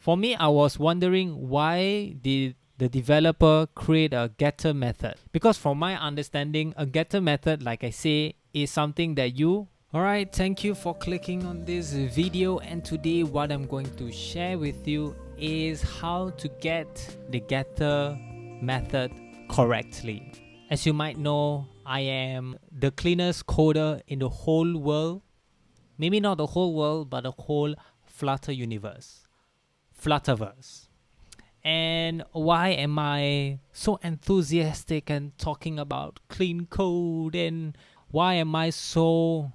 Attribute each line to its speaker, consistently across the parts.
Speaker 1: For me, I was wondering why did the developer create a getter method? Because from my understanding, a getter method, like I say, is something that you... Alright, thank you for clicking on this video, and today what I'm going to share with you is how to get the getter method correctly. As you might know, I am the cleanest coder in the whole world. Maybe not the whole world, but the whole Flutter universe. Flutterverse. And why am I so enthusiastic and talking about clean code, and why am I so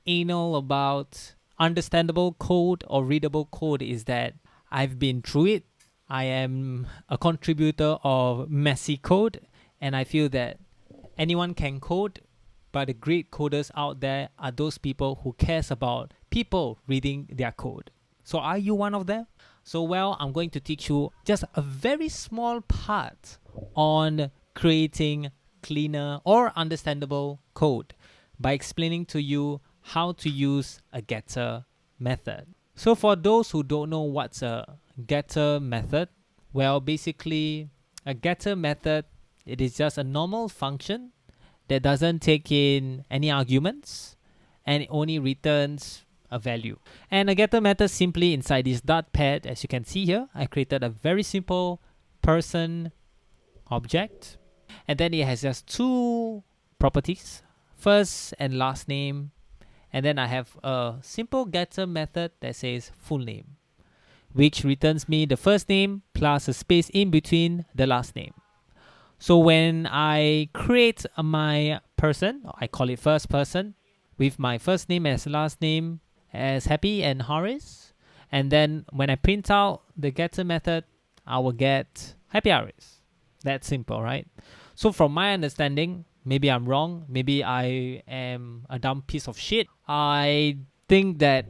Speaker 1: anal about understandable code or readable code is that I've been through it. I am a contributor of messy code, and I feel that anyone can code, but the great coders out there are those people who cares about people reading their code. So are you one of them? So well, I'm going to teach you just a very small part on creating cleaner or understandable code by explaining to you how to use a getter method. So for those who don't know what's a getter method, well, basically a getter method, it is just a normal function that doesn't take in any arguments and it only returns a value. And a getter method simply inside this .pad, as you can see here, I created a very simple person object, and then it has just two properties, first and last name, and then I have a simple getter method that says full name, which returns me the first name plus a space in between the last name. So when I create my person, I call it first person, with my first name as last name as Happy and Horace, and then when I print out the getter method, I will get Happy Horace. That's simple, right? So from my understanding, maybe I'm wrong, maybe I am a dumb piece of shit, I think that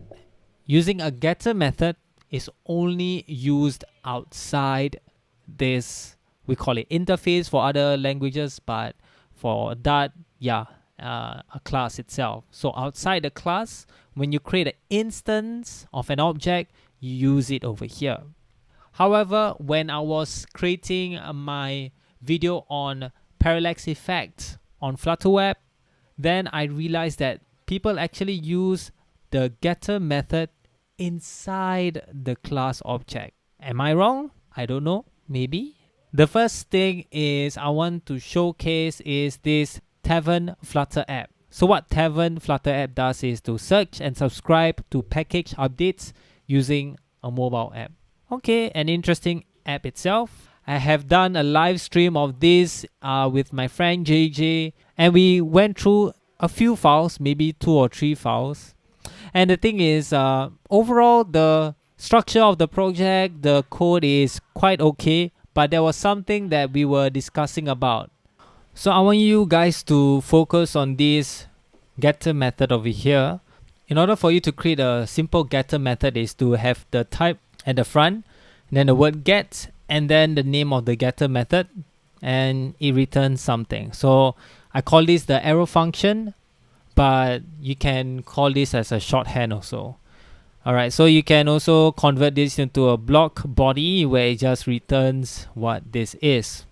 Speaker 1: using a getter method is only used outside this, we call it interface for other languages, but for Dart, a class itself. So outside the class, when you create an instance of an object, you use it over here. However, when I was creating my video on parallax effect on Flutter Web, then I realized that people actually use the getter method inside the class object. Am I wrong? I don't know, maybe. The first thing is I want to showcase is this Tavern Flutter app. So what Tavern Flutter app does is to search and subscribe to package updates using a mobile app. Okay, an interesting app itself. I have done a live stream of this with my friend JJ, and we went through a few files, maybe 2 or 3 files. And the thing is, overall the structure of the project, the code is quite okay, but there was something that we were discussing about. So I want you guys to focus on this getter method over here. In order for you to create a simple getter method is to have the type at the front, then the word get, and then the name of the getter method, and it returns something. So I call this the arrow function, but you can call this as a shorthand also. Alright, so you can also convert this into a block body where it just returns what this is.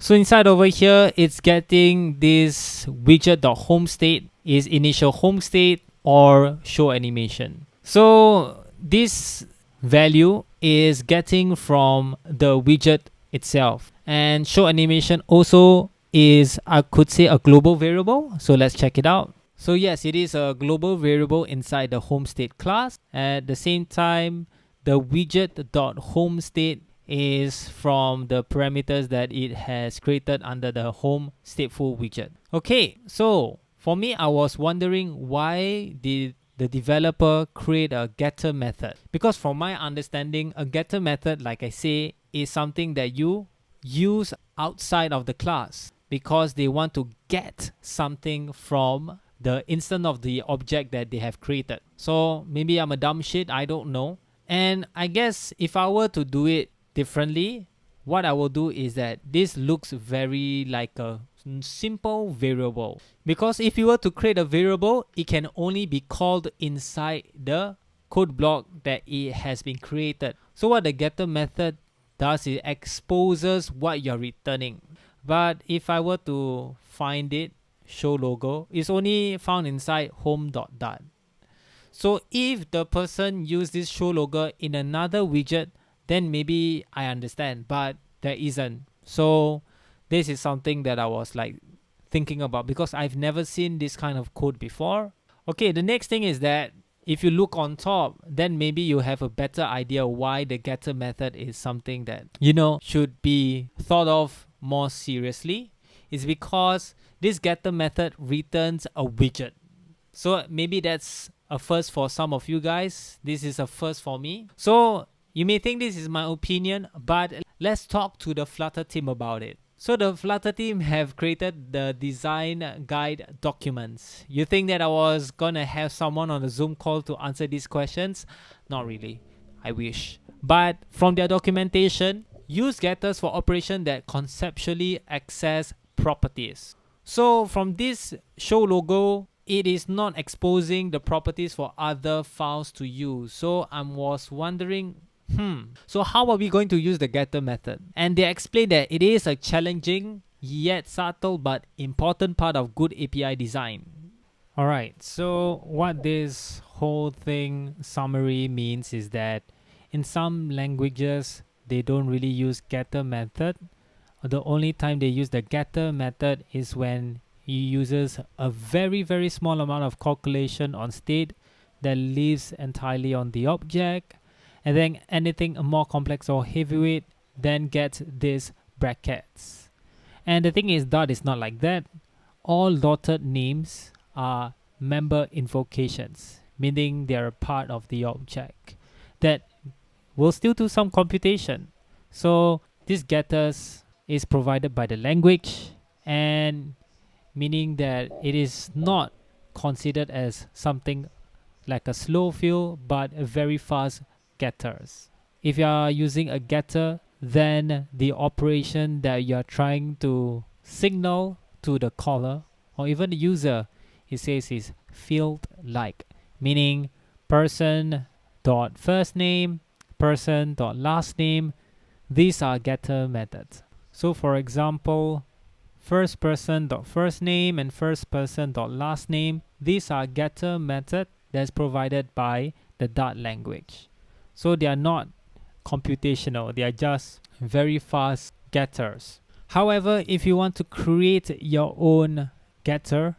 Speaker 1: So inside over here, it's getting this widget.homeState is initial home state or show animation. So this value is getting from the widget itself, and show animation also is, I could say, a global variable. So let's check it out. So yes, it is a global variable inside the homeState class. At the same time, the widget.homeState is from the parameters that it has created under the home stateful widget. Okay, so for me, I was wondering why did the developer create a getter method? Because from my understanding, a getter method, like I say, is something that you use outside of the class because they want to get something from the instance of the object that they have created. So maybe I'm a dumb shit, I don't know. And I guess if I were to do it differently, what I will do is that this looks very like a simple variable, because if you were to create a variable, it can only be called inside the code block that it has been created. So what the getter method does is exposes what you're returning. But if I were to find it, show logo, it's only found inside home.dart. So if the person used this show logo in another widget, then maybe I understand, but there isn't. So this is something that I was like thinking about because I've never seen this kind of code before. Okay, the next thing is that if you look on top, then maybe you have a better idea why the getter method is something that, should be thought of more seriously. It's because this getter method returns a widget. So maybe that's a first for some of you guys. This is a first for me. So you may think this is my opinion, but let's talk to the Flutter team about it. So the Flutter team have created the design guide documents. You think that I was gonna have someone on a Zoom call to answer these questions? Not really. I wish. But from their documentation, use getters for operation that conceptually access properties. So from this show logo, it is not exposing the properties for other files to use. So I was wondering, so how are we going to use the getter method? And they explain that it is a challenging yet subtle but important part of good API design. Alright, so what this whole thing summary means is that in some languages, they don't really use getter method. The only time they use the getter method is when it uses a very, very small amount of calculation on state that lives entirely on the object. And then anything more complex or heavyweight then gets these brackets. And the thing is, Dart is not like that. All dotted names are member invocations, meaning they are part of the object that will still do some computation. So this getters is provided by the language, and meaning that it is not considered as something like a slow fill, but a very fast getters. If you are using a getter, then the operation that you are trying to signal to the caller or even the user, it says is field like, meaning person dot first name, person dot last name. These are getter methods. So for example, first person dot first name and first person dot last name, these are getter method that's provided by the Dart language. So they are not computational, they are just very fast getters. However, if you want to create your own getter,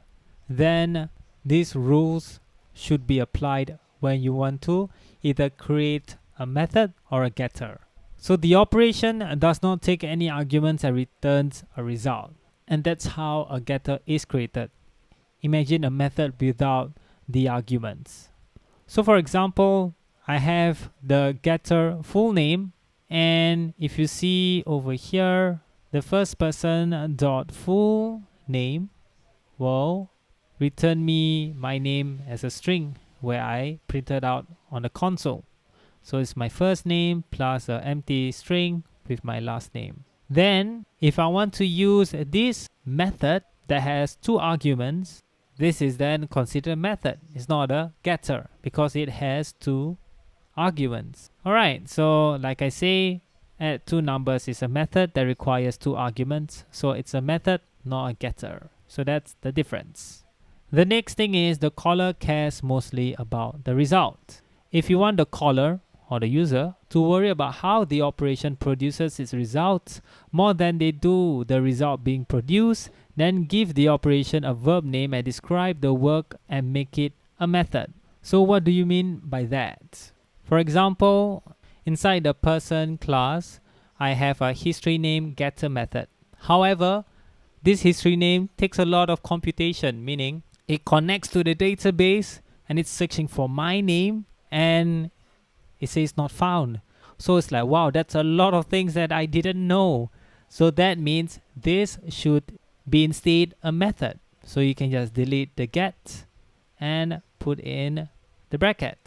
Speaker 1: then these rules should be applied when you want to either create a method or a getter. So the operation does not take any arguments and returns a result. And that's how a getter is created. Imagine a method without the arguments. So for example, I have the getter full name, and if you see over here, the first person dot full name will return me my name as a string where I printed out on the console. So it's my first name plus an empty string with my last name. Then if I want to use this method that has two arguments, this is then considered a method. It's not a getter because it has two arguments. Alright, so like I say, add two numbers is a method that requires two arguments. So it's a method, not a getter. So that's the difference. The next thing is the caller cares mostly about the result. If you want the caller or the user to worry about how the operation produces its results more than they do the result being produced, then give the operation a verb name and describe the work and make it a method. So what do you mean by that? For example, inside the person class, I have a history name getter method. However, this history name takes a lot of computation, meaning it connects to the database and it's searching for my name and it says not found. So it's like, wow, that's a lot of things that I didn't know. So that means this should be instead a method. So you can just delete the get and put in the bracket.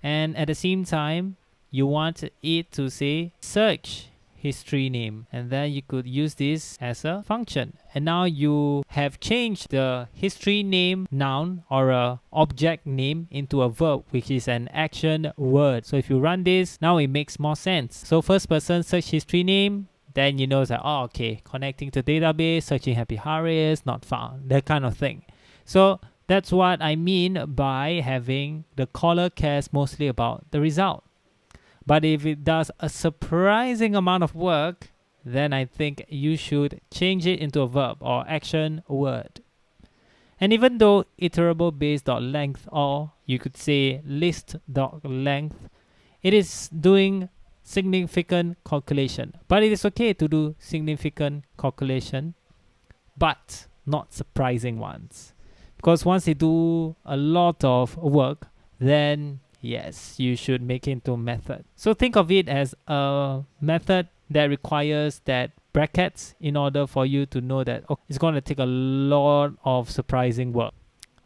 Speaker 1: And at the same time, you want it to say search history name, and then you could use this as a function. And now you have changed the history name noun or a object name into a verb, which is an action word. So if you run this, now it makes more sense. So first person search history name, then you know that, oh, okay, connecting to database, searching Happy Harris, not found, that kind of thing. So that's what I mean by having the caller cares mostly about the result. But if it does a surprising amount of work, then I think you should change it into a verb or action word. And even though iterable base.length, or you could say list.length, it is doing significant calculation. But it is okay to do significant calculation, but not surprising ones. Because once you do a lot of work, then yes, you should make it into a method. So think of it as a method that requires that brackets in order for you to know that it's going to take a lot of surprising work.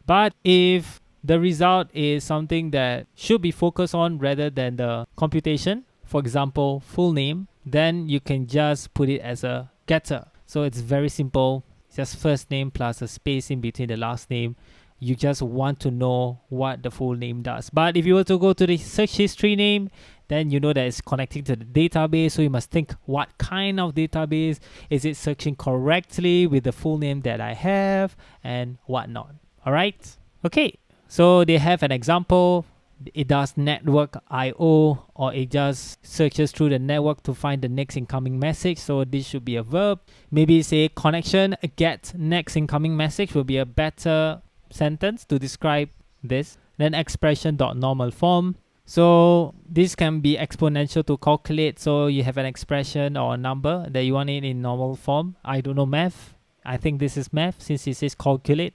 Speaker 1: But if the result is something that should be focused on rather than the computation, for example, full name, then you can just put it as a getter. So it's very simple. Just first name plus a space in between the last name. You just want to know what the full name does. But if you were to go to the search history name, then you know that it's connecting to the database. So you must think, what kind of database? Is it searching correctly with the full name that I have and whatnot? All right. Okay. So they have an example. It does network IO, or it just searches through the network to find the next incoming message. So this should be a verb. Maybe say connection get next incoming message will be a better sentence to describe this. Then expression.normal form. So this can be exponential to calculate. So you have an expression or a number that you want it in normal form. I don't know math. I think this is math since it says calculate.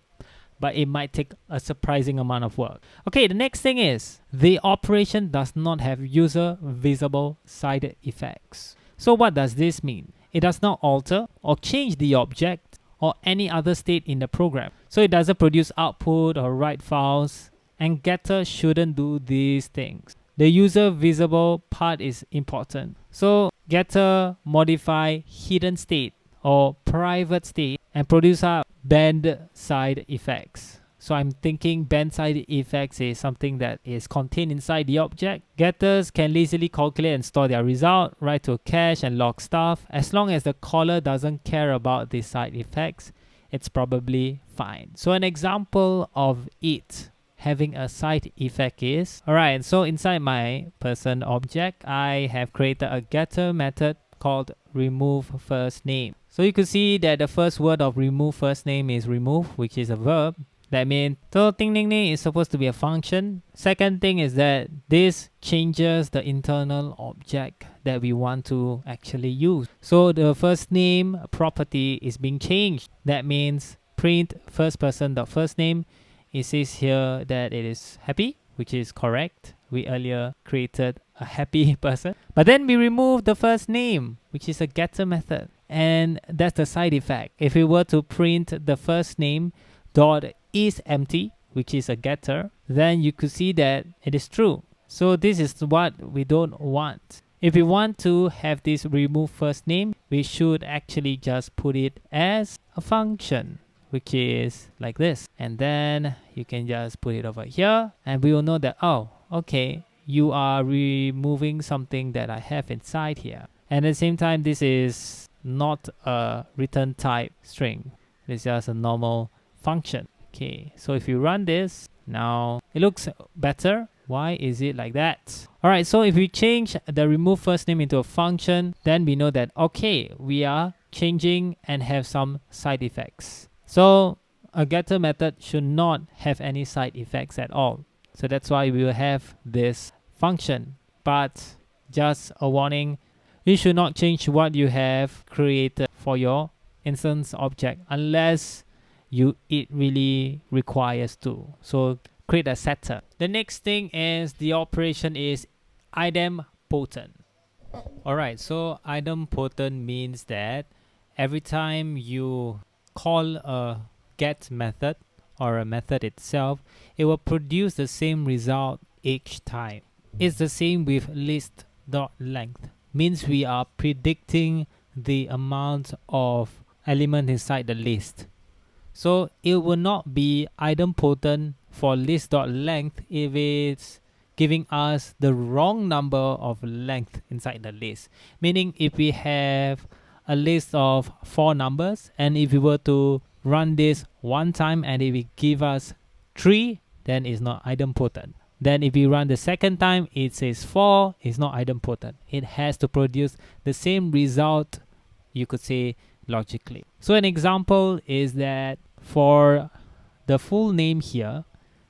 Speaker 1: But it might take a surprising amount of work. Okay, the next thing is the operation does not have user visible side effects. So what does this mean? It does not alter or change the object or any other state in the program. So it doesn't produce output or write files, and getter shouldn't do these things. The user visible part is important. So getter modify hidden state or private state and produce out band side effects. So I'm thinking band side effects is something that is contained inside the object. Getters can lazily calculate and store their result, write to cache and log stuff. As long as the caller doesn't care about the side effects, it's probably fine. So an example of it having a side effect is, alright, so inside my person object, I have created a getter method called remove first name. So you could see that the first word of remove first name is remove, which is a verb. That means, so ting ting ting is supposed to be a function. Second thing is that this changes the internal object that we want to actually use. So the first name property is being changed. That means print first person dot first name. It says here that it is happy, which is correct. We earlier created a happy person. But then we remove the first name, which is a getter method. And that's the side effect. If we were to print the first name dot is empty, which is a getter, then you could see that it is true. So this is what we don't want. If we want to have this remove first name, we should actually just put it as a function, which is like this. And then you can just put it over here and we will know that, oh, okay, you are removing something that I have inside here. And at the same time, this is not a return type string. It's just a normal function. Okay, so if you run this, now it looks better. Why is it like that? Alright, so if we change the remove first name into a function, then we know that, okay, we are changing and have some side effects. So a getter method should not have any side effects at all. So that's why we will have this function. But just a warning, you should not change what you have created for your instance object unless it really requires to. So create a setter. The next thing is the operation is idempotent. Alright, so idempotent means that every time you call a get method or a method itself, it will produce the same result each time. It's the same with list.length. means we are predicting the amount of element inside the list. So it will not be idempotent for list.length if it's giving us the wrong number of length inside the list. Meaning if we have a list of 4 numbers, and if we were to run this one time and if it give us 3, then it's not idempotent. Then if we run the second time, it says 4, it's not idempotent. It has to produce the same result, you could say, logically. So an example is that for the full name here,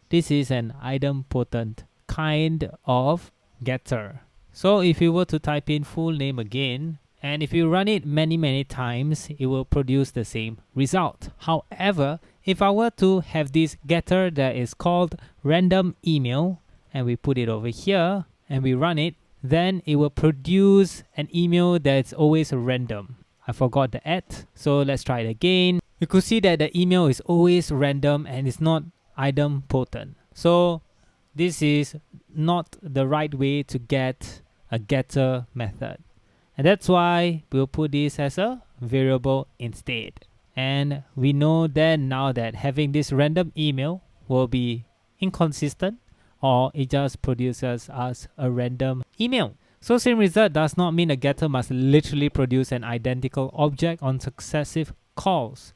Speaker 1: this is an idempotent kind of getter. So if you were to type in full name again, and if you run it many times, it will produce the same result. However, if I were to have this getter that is called random email, and we put it over here, and we run it, then it will produce an email that's always random. I forgot the at, so let's try it again. You could see that the email is always random and it's not idempotent. So this is not the right way to get a getter method. And that's why we'll put this as a variable instead. And we know then now that having this random email will be inconsistent, or it just produces us a random email. So same result does not mean a getter must literally produce an identical object on successive calls.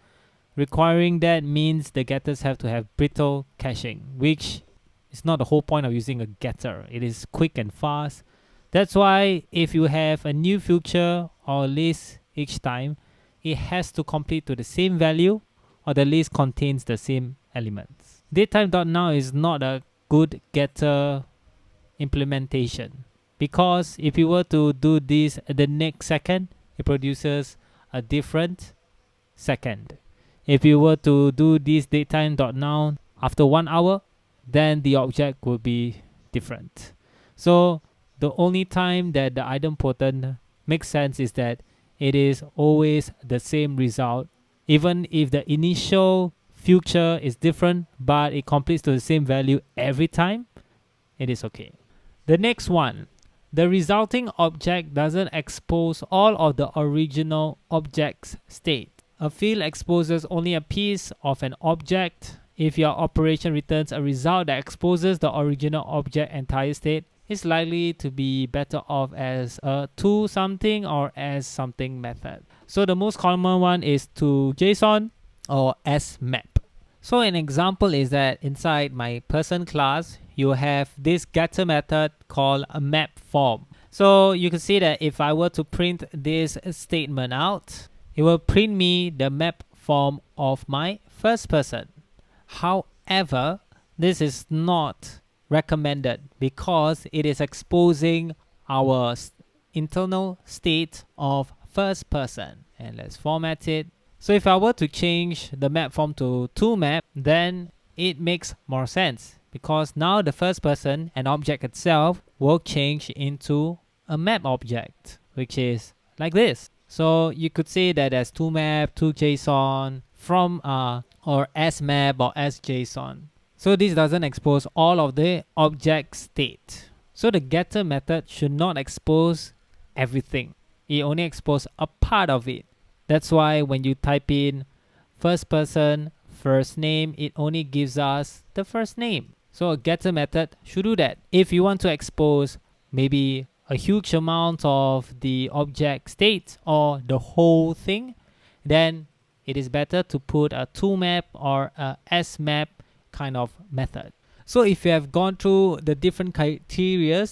Speaker 1: Requiring that means the getters have to have brittle caching, which is not the whole point of using a getter. It is quick and fast. That's why if you have a new feature or list each time, it has to complete to the same value or the list contains the same elements. Datetime.now is not a good getter implementation, because if you were to do this at the next second, it produces a different second. If you were to do this datetime.now after 1 hour, then the object will be different. So the only time that the idempotent makes sense is that it is always the same result. Even if the initial future is different, but it completes to the same value every time, it is okay. The next one, the resulting object doesn't expose all of the original object's state. A field exposes only a piece of an object. If your operation returns a result that exposes the original object entire state, it's likely to be better off as a to something or as something method. So the most common one is to JSON or as map. So an example is that inside my person class, you have this getter method called a map form. So you can see that if I were to print this statement out, it will print me the map form of my first person. However, this is not recommended because it is exposing our internal state of first person. And let's format it. So if I were to change the map form to toMap, then it makes more sense, because now the first person and object itself will change into a map object, which is like this. So you could say that as toMap, toJSON, from or as map or as JSON. So this doesn't expose all of the object state. So the getter method should not expose everything. It only exposes a part of it. That's why when you type in first person, first name, it only gives us the first name. So a getter method should do that. If you want to expose maybe a huge amount of the object state or the whole thing, then it is better to put a toMap or a smap kind of method. So if you have gone through the different criteria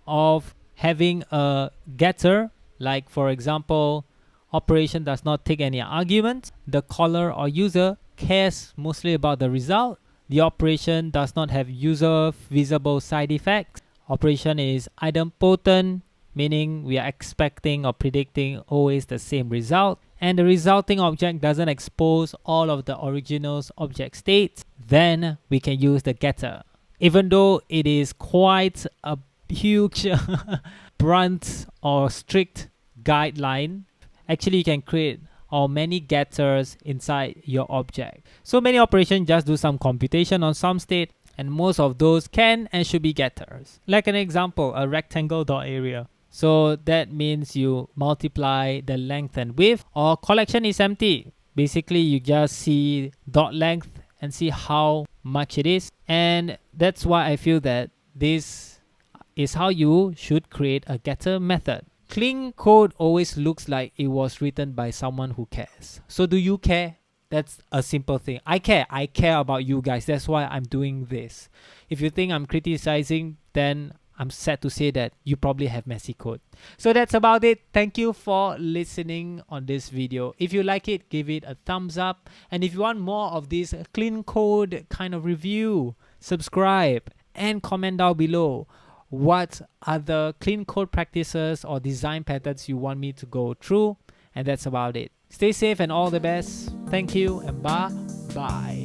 Speaker 1: of having a getter, like for example, operation does not take any arguments, the caller or user cares mostly about the result, the operation does not have user visible side effects, operation is idempotent, meaning we are expecting or predicting always the same result, and the resulting object doesn't expose all of the original's object states, then we can use the getter. Even though it is quite a huge blunt or strict guideline, actually you can create many getters inside your object. So many operations just do some computation on some state, and most of those can and should be getters. Like an example, a rectangle.area. So that means you multiply the length and width, or collection is empty. Basically, you just see dot length and see how much it is. And that's why I feel that this is how you should create a getter method. Clean code always looks like it was written by someone who cares. So do you care? That's a simple thing. I care about you guys. That's why I'm doing this. If you think I'm criticizing, then I'm sad to say that you probably have messy code. So that's about it. Thank you for listening on this video. If you like it, give it a thumbs up. And if you want more of this clean code kind of review, subscribe and comment down below what other clean code practices or design patterns you want me to go through. And that's about it. Stay safe and all the best. Thank you and bye.